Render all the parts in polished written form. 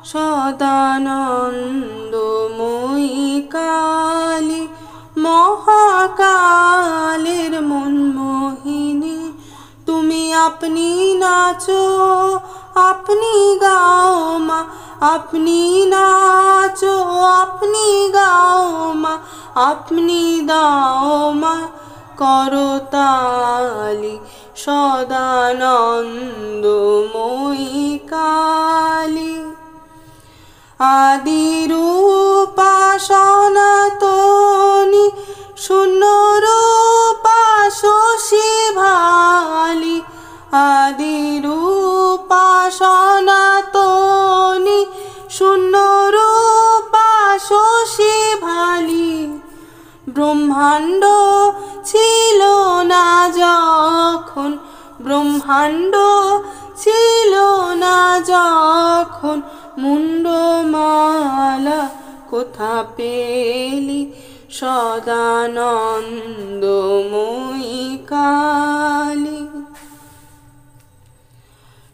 সদানন্দময়ী কালী মহাকালের মনমোহিনী। তুমি আপনি নাচো আপনি গাও মা, আপনি নাচো আপনি গাও মা, আপনি দাও মা করতালি। সদানন্দময়ী কালী আদিরূপা সনাতনী শূন্যরূপা শশী ভালি। আদিরূপা সনাতনী শূন্যরূপা শশী ভালি। ব্রহ্মাণ্ড ছিল না যখন, ব্রহ্মাণ্ড ছিল না যখন, মুন্ডমালা কোথা পেলি। সদানন্দময়ী কালী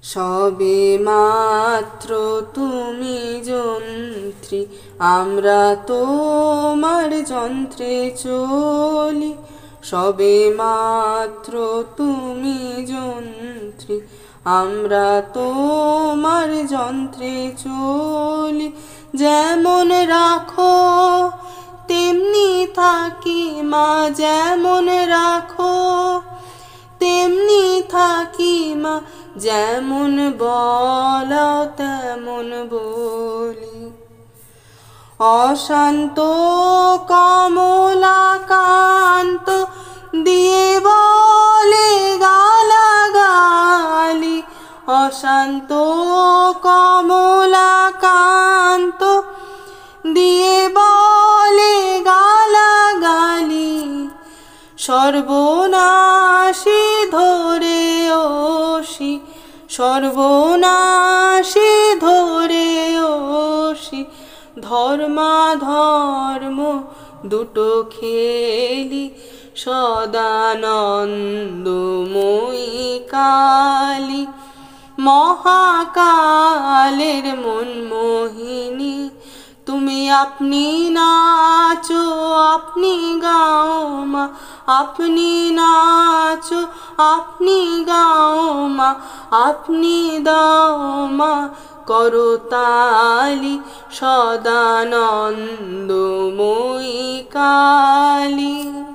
সবে মাত্র তুমি যন্ত্রী, আমরা তোমার যন্ত্রে চলি। সবে মাত্র তুমি যন্ত্রী, আমরা তোমার যন্ত্রে চলি। যেমন রাখো তেমনি থাকি মা, যেমন রাখো তেমনি থাকি মা, যেমন বলো তেমন বলি। অশান্ত কমলাকান্ত দিয়ে বলে গালাগালি। অশান্ত কমলাকান্ত দিয়ে বলে গালাগালি। সর্বনাশী ধরে ওষি, সর্বনাশী ধরে ওষি, ধর্মাধর্ম দুটো খেলি। সদানন্দময়ী কালী মহাকালের মনমোহিনী। তুমি আপনি নাচো আপনি গাও মা, আপনি নাচো আপনি গাও মা, আপনি দাও মা করতালি। সদানন্দময়ী কালী।